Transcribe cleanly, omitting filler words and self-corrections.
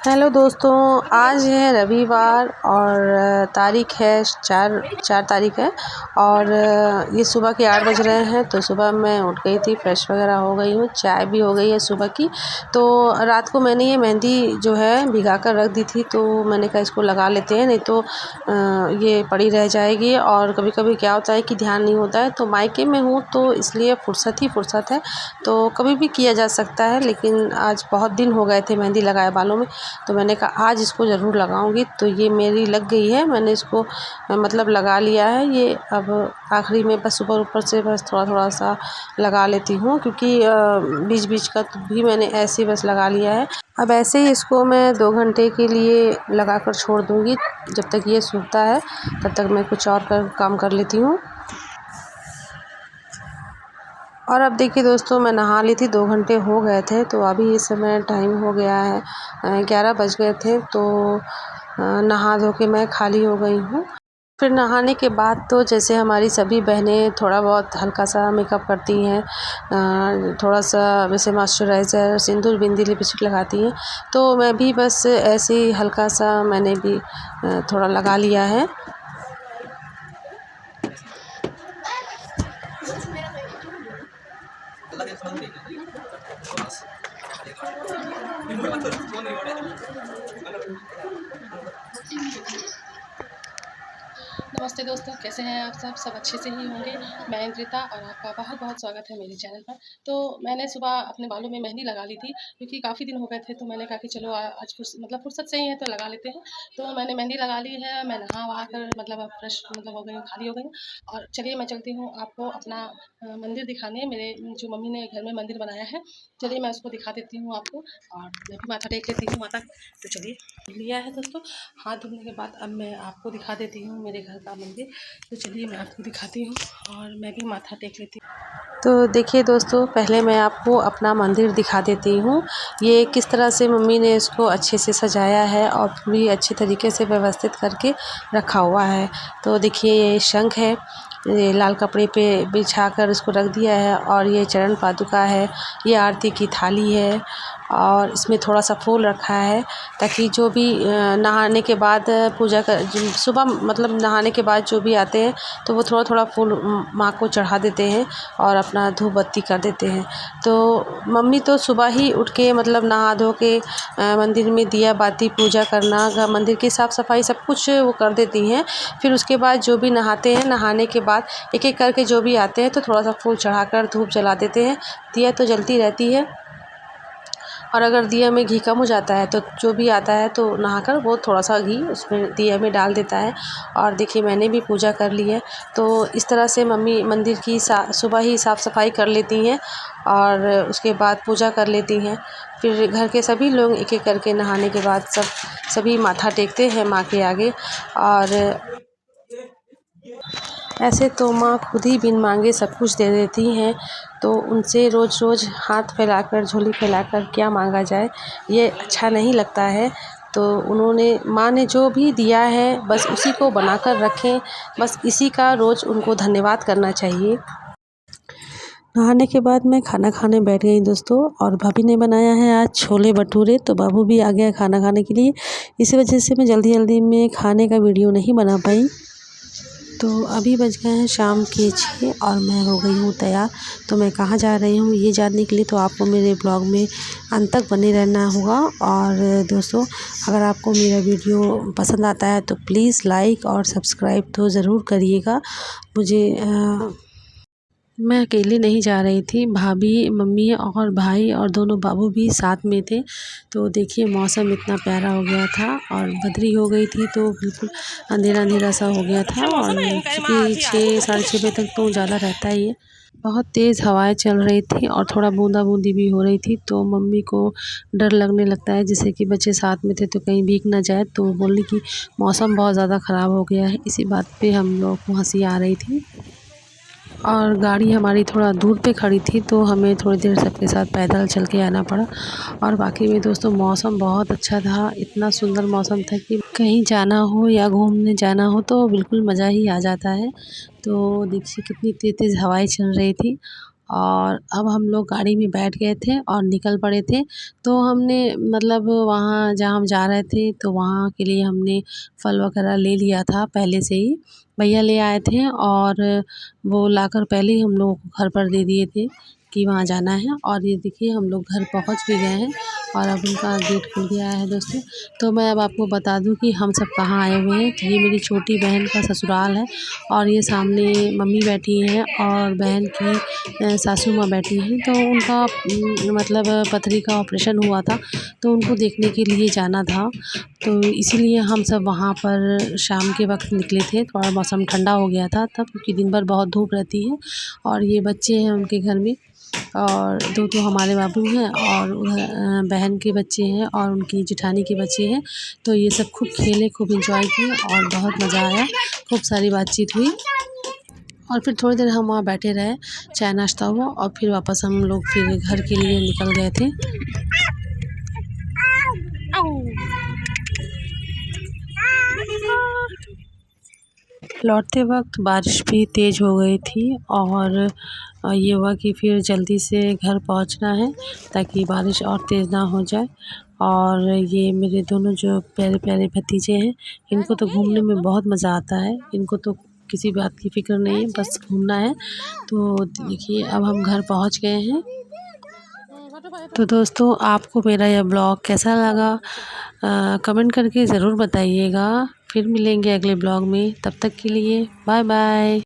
Hello दोस्तों, आज है रविवार और तारीख है 4 तारीख है और ये सुबह के 8 बज रहे हैं। तो सुबह मैं उठ गई थी, फ्रेश वगैरह हो गई हूँ, चाय भी हो गई है सुबह की। तो रात को मैंने ये मेहंदी जो है भिगा कर रख दी थी, तो मैंने कहा इसको लगा लेते हैं, नहीं तो ये पड़ी रह जाएगी। और कभी कभी क्या होता है कि ध्यान नहीं होता है। तो मायके में हूँ तो इसलिए फुर्सत है, तो कभी भी किया जा सकता है। लेकिन आज बहुत दिन हो गए थे मेहंदी लगाए बालों में, तो मैंने कहा आज इसको ज़रूर लगाऊंगी। तो ये मेरी लग गई है, मैंने इसको मतलब लगा लिया है। ये अब आखिरी में बस ऊपर से बस थोड़ा सा लगा लेती हूँ, क्योंकि बीच बीच का तो भी मैंने ऐसे ही बस लगा लिया है। अब ऐसे ही इसको मैं 2 घंटे के लिए लगा कर छोड़ दूँगी। जब तक ये सूखता है तब तक मैं कुछ और काम कर लेती हूँ। और अब देखिए दोस्तों, मैं नहा ली थी, 2 घंटे हो गए थे। तो अभी इस समय टाइम हो गया है 11 बज गए थे। तो नहा धो के मैं खाली हो गई हूँ। फिर नहाने के बाद तो जैसे हमारी सभी बहनें थोड़ा बहुत हल्का सा मेकअप करती हैं, थोड़ा सा वैसे मॉइस्चराइज़र, सिंदूर, बिंदी, लिपस्टिक लगाती हैं। तो मैं भी बस ऐसे ही हल्का सा मैंने भी थोड़ा लगा लिया है। नमस्ते दोस्तों, कैसे हैं आप सब अच्छे से ही होंगे। मैं इंद्रिता और आपका बहुत बहुत स्वागत है मेरे चैनल पर। तो मैंने सुबह अपने बालों में मेहंदी लगा ली थी, क्योंकि काफ़ी दिन हो गए थे। तो मैंने कहा कि चलो आज फुर्सत से ही है तो लगा लेते हैं। तो मैंने मेहंदी लगा ली है, मैं नहा वहा कर मतलब अब फ्रेश मतलब हो गई हूँ, खाली हो गई हूँ। और चलिए मैं चलती हूँ आपको अपना मंदिर दिखाने। मेरे जो मम्मी ने घर में मंदिर बनाया है, चलिए मैं उसको दिखा देती हूँ आपको। और मैं भी माथा टेक लेती हूँ माता। तो चलिए, लिया है दोस्तों, हाथ धोने के बाद अब मैं आपको दिखा देती हूँ मेरे घर का मंदिर। तो चलिए मैं आपको दिखाती हूँ और मैं भी माथा टेक लेती हूँ। तो देखिए दोस्तों, पहले मैं आपको अपना मंदिर दिखा देती हूँ। ये किस तरह से मम्मी ने इसको अच्छे से सजाया है और पूरी अच्छे तरीके से व्यवस्थित करके रखा हुआ है। तो देखिए, ये शंख है, ये लाल कपड़े पे बिछा कर इसको रख दिया है। और ये चरण पादुका है, ये आरती की थाली है। और इसमें थोड़ा सा फूल रखा है, ताकि जो भी नहाने के बाद पूजा कर सुबह मतलब नहाने के बाद जो भी आते हैं तो वो थोड़ा थोड़ा फूल माँ को चढ़ा देते हैं और अपना धूप बत्ती कर देते हैं। तो मम्मी तो सुबह ही उठ के मतलब नहा धो के मंदिर में दिया बाती, पूजा करना, मंदिर की साफ़ सफाई सब कुछ वो कर देती हैं। फिर उसके बाद जो भी नहाते हैं, नहाने के बाद एक एक करके जो भी आते हैं तो थोड़ा सा फूल चढ़ाकर धूप जला देते हैं। दिया तो जलती रहती है, और अगर दिया में घी कम हो जाता है तो जो भी आता है तो नहाकर वो थोड़ा सा घी उसमें दिया में डाल देता है। और देखिए, मैंने भी पूजा कर ली है। तो इस तरह से मम्मी मंदिर की सुबह ही साफ़ सफाई कर लेती हैं और उसके बाद पूजा कर लेती हैं। फिर घर के सभी लोग एक एक करके नहाने के बाद सभी माथा टेकते हैं माँ के आगे। और ऐसे तो माँ खुद ही बिन मांगे सब कुछ दे देती हैं, तो उनसे रोज़ रोज़ हाथ फैलाकर, झोली फैलाकर क्या मांगा जाए, ये अच्छा नहीं लगता है। तो माँ ने जो भी दिया है बस उसी को बनाकर रखें, बस इसी का रोज़ उनको धन्यवाद करना चाहिए। नहाने के बाद मैं खाना खाने बैठ गई दोस्तों, और भाभी ने बनाया है आज छोले भटूरे। तो बाबू भी आ गया खाना खाने के लिए, इसी वजह से मैं जल्दी जल्दी में खाने का वीडियो नहीं बना पाई। तो अभी बज गए हैं शाम के 6 और मैं हो गई हूँ तैयार। तो मैं कहाँ जा रही हूँ ये जानने के लिए तो आपको मेरे ब्लॉग में अंत तक बने रहना होगा। और दोस्तों, अगर आपको मेरा वीडियो पसंद आता है तो प्लीज़ लाइक और सब्सक्राइब तो ज़रूर करिएगा। मुझे मैं अकेली नहीं जा रही थी, भाभी, मम्मी और भाई और दोनों बाबू भी साथ में थे। तो देखिए, मौसम इतना प्यारा हो गया था और बदरी हो गई थी, तो बिल्कुल अंधेरा अंधेरा सा हो गया था। और चूँकि 6 साढ़े 6 बजे तक तो उजाला रहता ही है। बहुत तेज़ हवाएं चल रही थी और थोड़ा बूंदा-बूंदी भी हो रही थी। तो मम्मी को डर लगने लगता है, जैसे कि बच्चे साथ में थे तो कहीं भीग ना जाए। तो बोली कि मौसम बहुत ज़्यादा ख़राब हो गया है। इसी बात पे हम लोग को हँसी आ रही थी। और गाड़ी हमारी थोड़ा दूर पे खड़ी थी, तो हमें थोड़ी देर सबके साथ पैदल चल के आना पड़ा। और बाकी में दोस्तों, मौसम बहुत अच्छा था, इतना सुंदर मौसम था कि कहीं जाना हो या घूमने जाना हो तो बिल्कुल मज़ा ही आ जाता है। तो देखिए, कितनी तेज़ तेज़ हवाएं चल रही थी। और अब हम लोग गाड़ी में बैठ गए थे और निकल पड़े थे। तो हमने मतलब वहाँ जहाँ हम जा रहे थे तो वहाँ के लिए हमने फल वगैरह ले लिया था पहले से ही। भैया ले आए थे और वो लाकर पहले ही हम लोगों को घर पर दे दिए थे कि वहाँ जाना है। और ये देखिए हम लोग घर पहुँच भी गए हैं और अब उनका गेट खुल गया है दोस्तों। तो मैं अब आपको बता दूं कि हम सब कहाँ आए हुए हैं। तो ये मेरी छोटी बहन का ससुराल है और ये सामने मम्मी बैठी हैं और बहन की सासू माँ बैठी हैं। तो उनका मतलब पथरी का ऑपरेशन हुआ था तो उनको देखने के लिए जाना था। तो इसीलिए हम सब वहाँ पर शाम के वक्त निकले थे। थोड़ा मौसम ठंडा हो गया था तब, क्योंकि दिन भर बहुत धूप रहती है। और ये बच्चे हैं उनके घर में और दो तो हमारे बाबू हैं और उधर बहन के बच्चे हैं और उनकी जेठानी के बच्चे हैं। तो ये सब खूब खेले, खूब एंजॉय किए और बहुत मज़ा आया। खूब सारी बातचीत हुई और फिर थोड़ी देर हम वहाँ बैठे रहे, चाय नाश्ता हुआ और फिर वापस हम लोग फिर घर के लिए निकल गए थे। लौटते वक्त बारिश भी तेज़ हो गई थी और ये हुआ कि फिर जल्दी से घर पहुंचना है ताकि बारिश और तेज़ ना हो जाए। और ये मेरे दोनों जो प्यारे प्यारे भतीजे हैं, इनको तो घूमने में बहुत मज़ा आता है। इनको तो किसी बात की फ़िक्र नहीं है, बस घूमना है। तो देखिए अब हम घर पहुंच गए हैं। तो दोस्तों आपको मेरा यह ब्लॉग कैसा लगा कमेंट करके ज़रूर बताइएगा। फिर मिलेंगे अगले ब्लॉग में, तब तक के लिए बाय बाय।